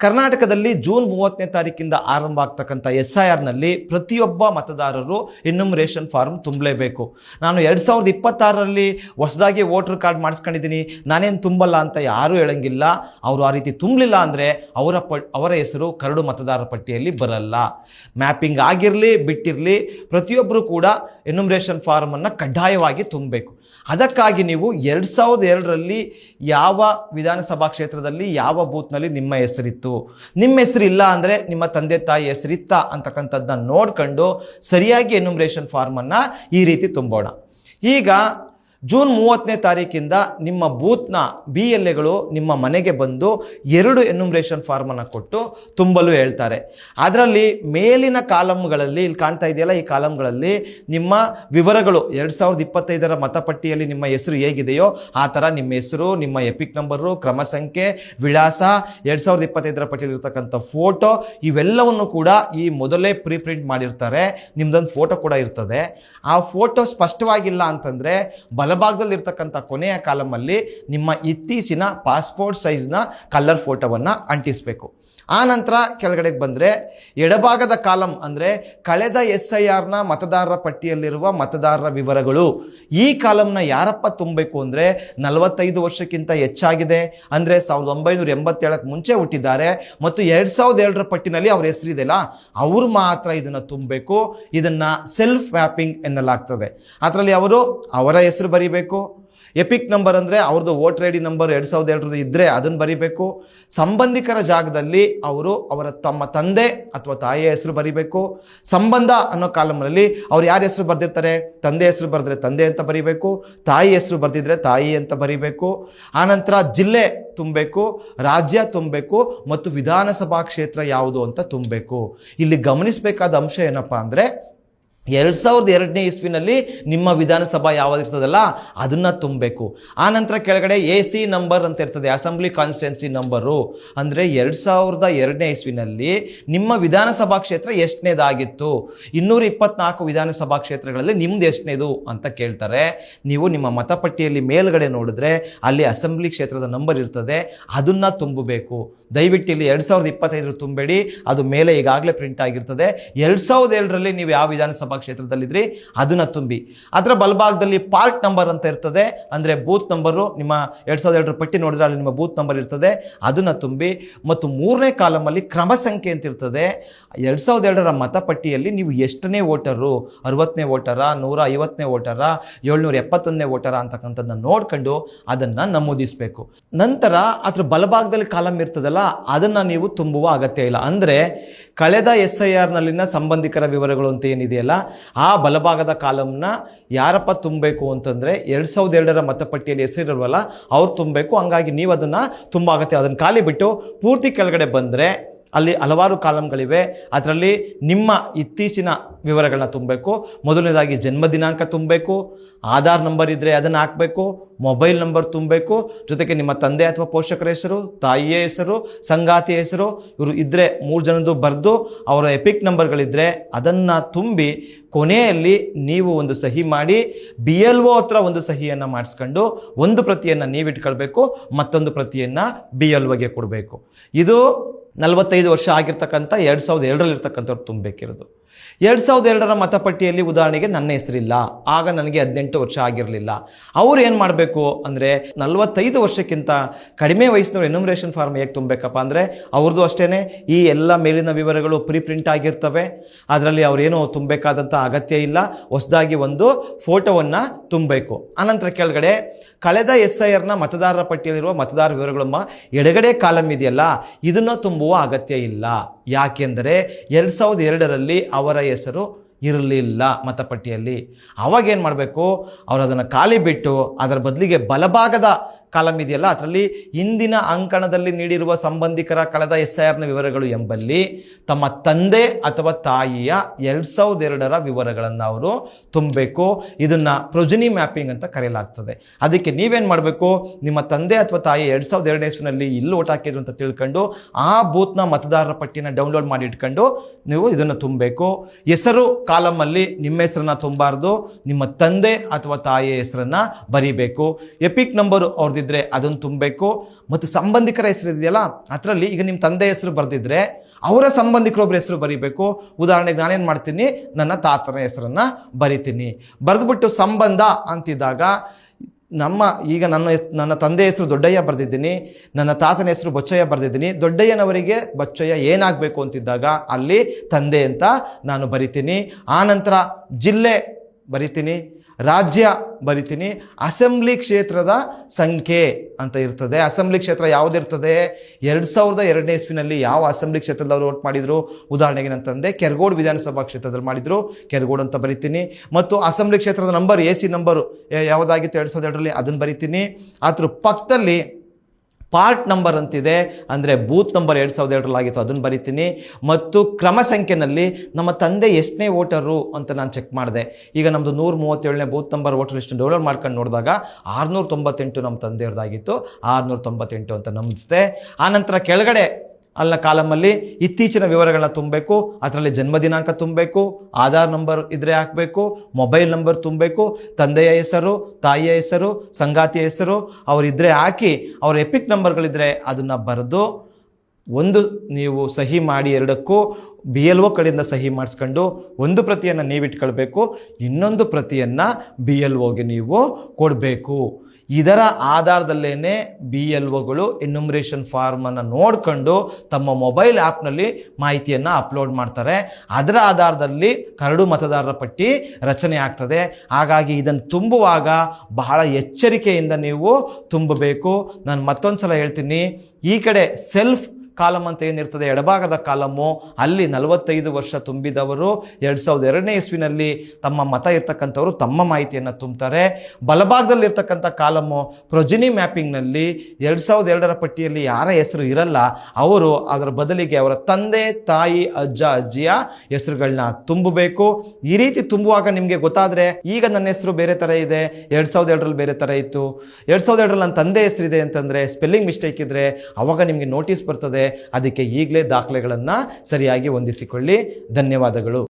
ಕರ್ನಾಟಕದಲ್ಲಿ ಜೂನ್ 30ನೇ ತಾರೀಕಿಂದ ಆರಂಭ ಆಗ್ತಕ್ಕಂಥ SIRನಲ್ಲಿ ಪ್ರತಿಯೊಬ್ಬ ಮತದಾರರು ಎನ್ಯುಮರೇಷನ್ ಫಾರ್ಮ್ ತುಂಬಲೇಬೇಕು. ನಾನು 2026ರಲ್ಲಿ ಹೊಸದಾಗಿ ವೋಟರ್ ಕಾರ್ಡ್ ಮಾಡಿಸ್ಕೊಂಡಿದ್ದೀನಿ, ನಾನೇನು ತುಂಬಲ್ಲ ಅಂತ ಯಾರೂ ಹೇಳಂಗಿಲ್ಲ. ಅವರು ಆ ರೀತಿ ತುಂಬಲಿಲ್ಲ ಅಂದರೆ ಅವರ ಹೆಸರು ಕರಡು ಮತದಾರರ ಪಟ್ಟಿಯಲ್ಲಿ ಬರಲ್ಲ. ಮ್ಯಾಪಿಂಗ್ ಆಗಿರಲಿ ಬಿಟ್ಟಿರಲಿ, ಪ್ರತಿಯೊಬ್ಬರು ಕೂಡ ಎನ್ಯುಮರೇಷನ್ ಫಾರ್ಮನ್ನು ಕಡ್ಡಾಯವಾಗಿ ತುಂಬಬೇಕು. ಅದಕ್ಕಾಗಿ ನೀವು 2002ರಲ್ಲಿ ಯಾವ ವಿಧಾನಸಭಾ ಕ್ಷೇತ್ರದಲ್ಲಿ ಯಾವ ಬೂತ್ನಲ್ಲಿ ನಿಮ್ಮ ಹೆಸರಿತ್ತು, ನಿಮ್ಮ ಹೆಸರಿಲ್ಲ ಅಂದರೆ ನಿಮ್ಮ ತಂದೆ ತಾಯಿ ಹೆಸರಿತ್ತಾ ಅಂತಕ್ಕಂಥದ್ದನ್ನ ನೋಡ್ಕೊಂಡು ಸರಿಯಾಗಿ ಎನ್ಯುಮರೇಷನ್ ಫಾರ್ಮನ್ನು ಈ ರೀತಿ ತುಂಬೋಣ. ಈಗ ಜೂನ್ 30ನೇ ತಾರೀಕಿಂದ ನಿಮ್ಮ ಬೂತ್ನ BLAಗಳು ನಿಮ್ಮ ಮನೆಗೆ ಬಂದು 2 ಎನ್ಯುಮರೇಷನ್ ಫಾರ್ಮನ್ನು ಕೊಟ್ಟು ತುಂಬಲು ಹೇಳ್ತಾರೆ. ಅದರಲ್ಲಿ ಮೇಲಿನ ಕಾಲಮ್ಗಳಲ್ಲಿ, ಇಲ್ಲಿ ಕಾಣ್ತಾ ಇದೆಯಲ್ಲ, ಈ ಕಾಲಮ್ಗಳಲ್ಲಿ ನಿಮ್ಮ ವಿವರಗಳು 2025ರ ಮತಪಟ್ಟಿಯಲ್ಲಿ ನಿಮ್ಮ ಹೆಸರು ಹೇಗಿದೆಯೋ ಆ ಥರ ನಿಮ್ಮ ಹೆಸರು, ನಿಮ್ಮ ಎಪಿಕ್ ನಂಬರು, ಕ್ರಮ ಸಂಖ್ಯೆ, ವಿಳಾಸ, 2025ರ ಪಟ್ಟಿಯಲ್ಲಿ ಇರ್ತಕ್ಕಂಥ ಫೋಟೋ ಇವೆಲ್ಲವನ್ನು ಕೂಡ ಈ ಮೊದಲೇ ಪ್ರಿಂಟ್ ಮಾಡಿರ್ತಾರೆ. ನಿಮ್ದೊಂದು ಫೋಟೋ ಕೂಡ ಇರ್ತದೆ. ಆ ಫೋಟೋ ಸ್ಪಷ್ಟವಾಗಿಲ್ಲ ಅಂತಂದರೆ ಬಲಭಾಗದಲ್ಲಿರ್ತಕ್ಕಂಥ ಕೊನೆಯ ಕಾಲಮಲ್ಲಿ ನಿಮ್ಮ ಇತ್ತೀಚಿನ ಪಾಸ್ಪೋರ್ಟ್ ಸೈಜ್ನ ಕಲರ್ ಫೋಟೋವನ್ನು ಅಂಟಿಸಬೇಕು. ಆ ನಂತರ ಕೆಳಗಡೆಗೆ ಬಂದರೆ ಎಡಭಾಗದ ಕಾಲಮ್ ಅಂದರೆ ಕಳೆದ SIRನ ಮತದಾರರ ಪಟ್ಟಿಯಲ್ಲಿರುವ ಮತದಾರರ ವಿವರಗಳು. ಈ ಕಾಲಮ್ನ ಯಾರಪ್ಪ ತುಂಬಬೇಕು ಅಂದರೆ 45 ವರ್ಷಕ್ಕಿಂತ ಹೆಚ್ಚಾಗಿದೆ ಅಂದರೆ 1987ಕ್ಕೆ ಮುಂಚೆ ಹುಟ್ಟಿದ್ದಾರೆ ಮತ್ತು 2002ರ ಪಟ್ಟಿನಲ್ಲಿ ಅವ್ರ ಹೆಸರಿದೆಯಲ್ಲ ಅವರು ಮಾತ್ರ ಇದನ್ನು ತುಂಬಬೇಕು. ಇದನ್ನು ಸೆಲ್ಫ್ ಮ್ಯಾಪಿಂಗ್ ಎನ್ನಲಾಗ್ತದೆ. ಅದರಲ್ಲಿ ಅವರ ಹೆಸರು ಬರೀಬೇಕು. ಎಪಿಕ್ ನಂಬರ್ ಅಂದರೆ ಅವ್ರದ್ದು ವೋಟರ್ ID ನಂಬರ್ 2002 ಇದ್ದರೆ ಅದನ್ನು ಬರೀಬೇಕು. ಸಂಬಂಧಿಕರ ಜಾಗದಲ್ಲಿ ಅವರ ತಮ್ಮ ತಂದೆ ಅಥವಾ ತಾಯಿಯ ಹೆಸರು ಬರೀಬೇಕು. ಸಂಬಂಧ ಅನ್ನೋ ಕಾಲಮ್ನಲ್ಲಿ ಅವ್ರು ಯಾರ ಹೆಸರು ಬರೆದಿರ್ತಾರೆ, ತಂದೆ ಹೆಸರು ಬರೆದ್ರೆ ತಂದೆ ಅಂತ ಬರೀಬೇಕು, ತಾಯಿ ಹೆಸರು ಬರೆದಿದ್ರೆ ತಾಯಿ ಅಂತ ಬರೀಬೇಕು. ಆನಂತರ ಜಿಲ್ಲೆ ತುಂಬಬೇಕು, ರಾಜ್ಯ ತುಂಬಬೇಕು ಮತ್ತು ವಿಧಾನಸಭಾ ಕ್ಷೇತ್ರ ಯಾವುದು ಅಂತ ತುಂಬಬೇಕು. ಇಲ್ಲಿ ಗಮನಿಸಬೇಕಾದ ಅಂಶ ಏನಪ್ಪ ಅಂದರೆ 2002ನೇ ಇಸ್ವಿನಲ್ಲಿ ನಿಮ್ಮ ವಿಧಾನಸಭಾ ಯಾವುದಿರ್ತದಲ್ಲ ಅದನ್ನು ತುಂಬಬೇಕು. ಆ ನಂತರ ಕೆಳಗಡೆ AC ನಂಬರ್ ಅಂತ ಇರ್ತದೆ, ಅಸೆಂಬ್ಲಿ ಕಾನ್ಸ್ಟಿಟ್ಯೂನ್ಸಿ ನಂಬರು. ಅಂದರೆ 2002ನೇ ಇಸ್ವಿನಲ್ಲಿ ನಿಮ್ಮ ವಿಧಾನಸಭಾ ಕ್ಷೇತ್ರ ಎಷ್ಟನೇದಾಗಿತ್ತು, 224 ವಿಧಾನಸಭಾ ಕ್ಷೇತ್ರಗಳಲ್ಲಿ ನಿಮ್ದು ಎಷ್ಟನೇದು ಅಂತ ಕೇಳ್ತಾರೆ. ನೀವು ನಿಮ್ಮ ಮತಪಟ್ಟಿಯಲ್ಲಿ ಮೇಲ್ಗಡೆ ನೋಡಿದ್ರೆ ಅಲ್ಲಿ ಅಸೆಂಬ್ಲಿ ಕ್ಷೇತ್ರದ ನಂಬರ್ ಇರ್ತದೆ, ಅದನ್ನು ತುಂಬಬೇಕು. ದಯವಿಟ್ಟು ಇಲ್ಲಿ 2025 ತುಂಬಬೇಡಿ, ಅದು ಮೇಲೆ ಈಗಾಗಲೇ ಪ್ರಿಂಟ್ ಆಗಿರ್ತದೆ. 2002ರಲ್ಲಿ ನೀವು ಯಾವ ವಿಧಾನಸಭಾ ಕ್ಷೇತ್ರದಲ್ಲಿದ್ರಿ ಅದನ್ನ ತುಂಬಿ. ಅದರ ಬಲಭಾಗದಲ್ಲಿ ಪಾರ್ಟ್ ನಂಬರ್ ಅಂತ ಇರ್ತದೆ, ಅಂದರೆ ಬೂತ್ ನಂಬರು. ನಿಮ್ಮ 2002ರ ಪಟ್ಟಿ ನೋಡಿದ್ರೆ ಅಲ್ಲಿ ನಿಮ್ಮ ಬೂತ್ ನಂಬರ್ ಇರ್ತದೆ, ಅದನ್ನ ತುಂಬಿ. ಮತ್ತು 3ನೇ ಕಾಲಮಲ್ಲಿ ಕ್ರಮ ಸಂಖ್ಯೆ ಅಂತ ಇರ್ತದೆ. 2002ರ ಮತಪಟ್ಟಿಯಲ್ಲಿ ನೀವು ಎಷ್ಟನೇ ವೋಟರು, 60ನೇ ವೋಟರ, 150ನೇ ವೋಟರ, 771ನೇ ವೋಟರ ಅಂತಕ್ಕಂಥದ್ದನ್ನ ನೋಡ್ಕೊಂಡು ಅದನ್ನು ನಮೂದಿಸಬೇಕು. ನಂತರ ಅದ್ರ ಬಲಭಾಗದಲ್ಲಿ ಕಾಲಮ್ ಇರ್ತದಲ್ಲ ಅದನ್ನು ನೀವು ತುಂಬುವ ಅಗತ್ಯ ಇಲ್ಲ. ಅಂದರೆ ಕಳೆದ SIRನಲ್ಲಿನ ಸಂಬಂಧಿಕರ ವಿವರಗಳು ಅಂತ ಏನಿದೆಯಲ್ಲ ಆ ಬಲಭಾಗದ ಕಾಲಮ್ನ ಯಾರಪ್ಪ ತುಂಬಬೇಕು ಅಂತಂದರೆ 2002ರ ಮತಪಟ್ಟಿಯಲ್ಲಿ ಹೆಸರಿರಲ್ವಲ್ಲ ಅವ್ರು ತುಂಬಬೇಕು. ಹಂಗಾಗಿ ನೀವು ಅದನ್ನು ತುಂಬ ಅಗತ್ಯ. ಅದನ್ನು ಖಾಲಿ ಬಿಟ್ಟು ಪೂರ್ತಿ ಕೆಳಗಡೆ ಬಂದರೆ ಅಲ್ಲಿ ಹಲವಾರು ಕಾಲಮ್ಗಳಿವೆ. ಅದರಲ್ಲಿ ನಿಮ್ಮ ಇತ್ತೀಚಿನ ವಿವರಗಳನ್ನ ತುಂಬಬೇಕು. ಮೊದಲನೇದಾಗಿ ಜನ್ಮ ದಿನಾಂಕ ತುಂಬಬೇಕು, ಆಧಾರ್ ನಂಬರ್ ಇದ್ದರೆ ಅದನ್ನು ಹಾಕಬೇಕು, ಮೊಬೈಲ್ ನಂಬರ್ ತುಂಬಬೇಕು, ಜೊತೆಗೆ ನಿಮ್ಮ ತಂದೆ ಅಥವಾ ಪೋಷಕರ ಹೆಸರು, ತಾಯಿಯ ಹೆಸರು, ಸಂಗಾತಿಯ ಹೆಸರು ಇವರು ಇದ್ದರೆ 3 ಜನದ್ದು ಬರೆದು ಅವರ ಎಪಿಕ್ ನಂಬರ್ಗಳಿದ್ದರೆ ಅದನ್ನು ತುಂಬಿ ಕೊನೆಯಲ್ಲಿ ನೀವು ಒಂದು ಸಹಿ ಮಾಡಿ BLO ಹತ್ರ ಒಂದು ಸಹಿಯನ್ನು ಮಾಡಿಸ್ಕೊಂಡು ಒಂದು ಪ್ರತಿಯನ್ನು ನೀವು ಇಟ್ಕೊಳ್ಬೇಕು, ಮತ್ತೊಂದು ಪ್ರತಿಯನ್ನು BLOಗೆ ಕೊಡಬೇಕು. ಇದು 45 ವರ್ಷ ಆಗಿರ್ತಕ್ಕಂಥ 2002ರಲ್ಲಿ ಇರ್ತಕ್ಕಂಥವ್ರು ತುಂಬಬೇಕಿರೋದು. 2002ರ ಮತಪಟ್ಟಿಯಲ್ಲಿ ಉದಾಹರಣೆಗೆ ನನ್ನ ಹೆಸರಿಲ್ಲ, ಆಗ ನನಗೆ 18 ವರ್ಷ ಆಗಿರಲಿಲ್ಲ. ಅವ್ರು ಏನು ಮಾಡಬೇಕು ಅಂದರೆ 45 ವರ್ಷಕ್ಕಿಂತ ಕಡಿಮೆ ವಯಸ್ಸಿನವ್ರು ಎನ್ಯುಮರೇಷನ್ ಫಾರ್ಮ್ ಹೇಗೆ ತುಂಬಬೇಕಪ್ಪ ಅಂದರೆ ಅವ್ರದ್ದು ಅಷ್ಟೇ ಈ ಎಲ್ಲ ಮೇಲಿನ ವಿವರಗಳು ಪ್ರಿಂಟ್ ಆಗಿರ್ತವೆ. ಅದರಲ್ಲಿ ಅವರೇನು ತುಂಬಬೇಕಾದಂಥ ಅಗತ್ಯ ಇಲ್ಲ. ಹೊಸದಾಗಿ ಒಂದು ಫೋಟೋವನ್ನು ತುಂಬಬೇಕು. ಆನಂತರ ಕೆಳಗಡೆ ಕಳೆದ SIRನ ಮತದಾರರ ಪಟ್ಟಿಯಲ್ಲಿರುವ ಮತದಾರ ವಿವರಗಳಮ್ಮ ಎಡಗಡೆ ಕಾಲಮ್ ಇದೆಯಲ್ಲ ಇದನ್ನು ತುಂಬುವ ಅಗತ್ಯ ಇಲ್ಲ. ಯಾಕೆಂದರೆ 2002ರಲ್ಲಿ ಅವರ ಹೆಸರು ಇರಲಿಲ್ಲ ಮತಪಟ್ಟಿಯಲ್ಲಿ. ಅವಾಗೇನು ಮಾಡಬೇಕು, ಅವರು ಅದನ್ನು ಖಾಲಿ ಬಿಟ್ಟು ಅದರ ಬದಲಿಗೆ ಬಲಭಾಗದ ಕಾಲಮ್ ಇದೆಯಲ್ಲ ಅದರಲ್ಲಿ ಹಿಂದಿನ ಅಂಕಣದಲ್ಲಿ ನೀಡಿರುವ ಸಂಬಂಧಿಕರ ಕಳೆದ SIRನ ವಿವರಗಳು ಎಂಬಲ್ಲಿ ತಮ್ಮ ತಂದೆ ಅಥವಾ ತಾಯಿಯ 2002ರ ವಿವರಗಳನ್ನು ಅವರು ತುಂಬಬೇಕು. ಇದನ್ನು ಪ್ರೊಜನಿ ಮ್ಯಾಪಿಂಗ್ ಅಂತ ಕರೆಯಲಾಗ್ತದೆ. ಅದಕ್ಕೆ ನೀವೇನು ಮಾಡಬೇಕು, ನಿಮ್ಮ ತಂದೆ ಅಥವಾ ತಾಯಿ 2002ನೇ ಇಸ್ವಿನಲ್ಲಿ ಇಲ್ಲಿ ಓಟ್ ಹಾಕಿದ್ರು ಅಂತ ತಿಳ್ಕೊಂಡು ಆ ಬೂತ್ನ ಮತದಾರರ ಪಟ್ಟಿನ ಡೌನ್ಲೋಡ್ ಮಾಡಿ ಇಟ್ಕೊಂಡು ನೀವು ಇದನ್ನು ತುಂಬಬೇಕು. ಹೆಸರು ಕಾಲಮಲ್ಲಿ ನಿಮ್ಮ ಹೆಸರನ್ನ ತುಂಬಾರ್ದು, ನಿಮ್ಮ ತಂದೆ ಅಥವಾ ತಾಯಿಯ ಹೆಸರನ್ನ ಬರೀಬೇಕು. ಎಪಿಕ್ ನಂಬರು ಅವ್ರದ್ದು ಯಾವುದಿದ್ರೆ ಅದನ್ನು ತುಂಬಬೇಕು. ಮತ್ತು ಸಂಬಂಧಿಕರ ಹೆಸರು ಇದೆಯಲ್ಲ ಅದರಲ್ಲಿ ಈಗ ನಿಮ್ಮ ತಂದೆ ಹೆಸರು ಬರೆದಿದ್ರೆ ಅವರ ಸಂಬಂಧಿಕರೊಬ್ಬರ ಹೆಸರು ಬರೀಬೇಕು. ಉದಾಹರಣೆಗೆ ನಾನೇನು ಮಾಡ್ತೀನಿ, ನನ್ನ ತಾತನ ಹೆಸರನ್ನು ಬರಿತೀನಿ. ಬರೆದ್ಬಿಟ್ಟು ಸಂಬಂಧ ಅಂತಿದ್ದಾಗ ಈಗ ನನ್ನ ತಂದೆ ಹೆಸರು ದೊಡ್ಡಯ್ಯ ಬರೆದಿದ್ದೀನಿ, ನನ್ನ ತಾತನ ಹೆಸರು ಬೊಚ್ಚಯ್ಯ ಬರೆದಿದ್ದೀನಿ. ದೊಡ್ಡಯ್ಯನವರಿಗೆ ಬೊಚ್ಚಯ್ಯ ಏನಾಗಬೇಕು ಅಂತಿದ್ದಾಗ ಅಲ್ಲಿ ತಂದೆ ಅಂತ ನಾನು ಬರಿತೀನಿ. ಆನಂತರ ಜಿಲ್ಲೆ ಬರಿತೀನಿ, ರಾಜ್ಯ ಬರಿತೀನಿ, ಅಸೆಂಬ್ಲಿ ಕ್ಷೇತ್ರದ ಸಂಖ್ಯೆ ಅಂತ ಇರ್ತದೆ. ಅಸೆಂಬ್ಲಿ ಕ್ಷೇತ್ರ ಯಾವುದಿರ್ತದೆ, 2002ನೇ ಇಸ್ವಿನಲ್ಲಿ ಯಾವ ಅಸೆಂಬ್ಲಿ ಕ್ಷೇತ್ರದಲ್ಲಿ ವೋಟ್ ಮಾಡಿದ್ರು. ಉದಾಹರಣೆಗೆ ನನ್ನ ತಂದೆ ಕೆರಗೋಡು ವಿಧಾನಸಭಾ ಕ್ಷೇತ್ರದಲ್ಲಿ ಮಾಡಿದ್ರು, ಕೆರಗೋಡು ಅಂತ ಬರಿತೀನಿ. ಮತ್ತು ಅಸೆಂಬ್ಲಿ ಕ್ಷೇತ್ರದ ನಂಬರ್ AC ನಂಬರು ಯಾವುದಾಗಿತ್ತು 2002ರಲ್ಲಿ ಅದನ್ನು ಬರಿತೀನಿ. ಅದ್ರ ಪಕ್ಕದಲ್ಲಿ ಪಾರ್ಟ್ ನಂಬರ್ ಅಂತಿದೆ, ಅಂದರೆ ಬೂತ್ ನಂಬರ್ 2002ರಲ್ಲಿ ಆಗಿತ್ತು, ಅದನ್ನು ಬರಿತೀನಿ. ಮತ್ತು ಕ್ರಮ ಸಂಖ್ಯೆನಲ್ಲಿ ನಮ್ಮ ತಂದೆ ಎಷ್ಟನೇ ವೋಟರು ಅಂತ ನಾನು ಚೆಕ್ ಮಾಡಿದೆ. ಈಗ ನಮ್ಮದು 137ನೇ booth number voter list download ಮಾಡ್ಕೊಂಡು ನೋಡಿದಾಗ 698 ನಮ್ಮ ತಂದೆಯವ್ರದ್ದಾಗಿತ್ತು, 698 ಅಂತ ನಮೂದಿಸಿದೆ. ಆನಂತರ ಕೆಳಗಡೆ ಅಲ್ಲ ಕಾಲಮಲ್ಲಿ ಇತ್ತೀಚಿನ ವಿವರಗಳನ್ನ ತುಂಬಬೇಕು. ಅದರಲ್ಲಿ ಜನ್ಮ ದಿನಾಂಕ ತುಂಬಬೇಕು, ಆಧಾರ್ ನಂಬರ್ ಇದ್ರೆ ಹಾಕಬೇಕು, ಮೊಬೈಲ್ ನಂಬರ್ ತುಂಬಬೇಕು, ತಂದೆಯ ಹೆಸರು, ತಾಯಿಯ ಹೆಸರು, ಸಂಗಾತಿಯ ಹೆಸರು ಅವರಿದ್ದರೆ ಹಾಕಿ, ಅವ್ರ ಎಪಿಕ್ ನಂಬರ್ಗಳಿದ್ರೆ ಅದನ್ನು ಬರೆದು ಒಂದು ನೀವು ಸಹಿ ಮಾಡಿ, ಎರಡಕ್ಕೂ BLO ಕಡೆಯಿಂದ ಸಹಿ ಮಾಡಿಸ್ಕೊಂಡು ಒಂದು ಪ್ರತಿಯನ್ನು ನೀವಿಟ್ಕೊಳ್ಬೇಕು, ಇನ್ನೊಂದು ಪ್ರತಿಯನ್ನು BLOಗೆ ನೀವು ಕೊಡಬೇಕು. ಇದರ ಆಧಾರದಲ್ಲೇ BLOಗಳು ಎನ್ಯುಮರೇಷನ್ ಫಾರ್ಮನ್ನು ನೋಡಿಕೊಂಡು ತಮ್ಮ ಮೊಬೈಲ್ ಆ್ಯಪ್ನಲ್ಲಿ ಮಾಹಿತಿಯನ್ನು ಅಪ್ಲೋಡ್ ಮಾಡ್ತಾರೆ. ಅದರ ಆಧಾರದಲ್ಲಿ ಕರಡು ಮತದಾರರ ಪಟ್ಟಿ ರಚನೆ ಆಗ್ತದೆ. ಹಾಗಾಗಿ ಇದನ್ನು ತುಂಬುವಾಗ ಬಹಳ ಎಚ್ಚರಿಕೆಯಿಂದ ನೀವು ತುಂಬಬೇಕು. ನಾನು ಮತ್ತೊಂದು ಸಲ ಹೇಳ್ತೀನಿ, ಈ ಕಡೆ ಸೆಲ್ಫ್ ಕಾಲಮ್ ಅಂತ ಏನಿರ್ತದೆ, ಎಡಭಾಗದ ಕಾಲಮು, ಅಲ್ಲಿ 45 ವರ್ಷ ತುಂಬಿದವರು 2002ನೇ ಇಸ್ವಿನಲ್ಲಿ ತಮ್ಮ ಮತ ಇರ್ತಕ್ಕಂಥವ್ರು ತಮ್ಮ ಮಾಹಿತಿಯನ್ನು ತುಂಬ್ತಾರೆ. ಬಲಭಾಗದಲ್ಲಿ ಇರ್ತಕ್ಕಂಥ ಕಾಲಮು ಪ್ರೊಜಿನಿ ಮ್ಯಾಪಿಂಗ್ನಲ್ಲಿ 2002ರ ಪಟ್ಟಿಯಲ್ಲಿ ಯಾರ ಹೆಸರು ಇರಲ್ಲ, ಅವರು ಅದರ ಬದಲಿಗೆ ಅವರ ತಂದೆ, ತಾಯಿ, ಅಜ್ಜ, ಅಜ್ಜಿಯ ಹೆಸರುಗಳನ್ನ ತುಂಬಬೇಕು. ಈ ರೀತಿ ತುಂಬುವಾಗ ನಿಮಗೆ ಗೊತ್ತಾದರೆ, ಈಗ ನನ್ನ ಹೆಸರು ಬೇರೆ ಥರ ಇದೆ, 2002ರಲ್ಲಿ ಬೇರೆ ಥರ ಇತ್ತು, 2002ರಲ್ಲಿ ನನ್ನ ತಂದೆ ಹೆಸರಿದೆ ಅಂತಂದರೆ ಸ್ಪೆಲ್ಲಿಂಗ್ ಮಿಸ್ಟೇಕ್ ಇದ್ದರೆ ಅವಾಗ ನಿಮಗೆ ನೋಟಿಸ್ ಬರ್ತದೆ. ಅದಕ್ಕೆ ಈಗಲೇ ದಾಖಲೆಗಳನ್ನು ಸರಿಯಾಗಿ ಹೊಂದಿಸಿಕೊಳ್ಳಿ. ಧನ್ಯವಾದಗಳು.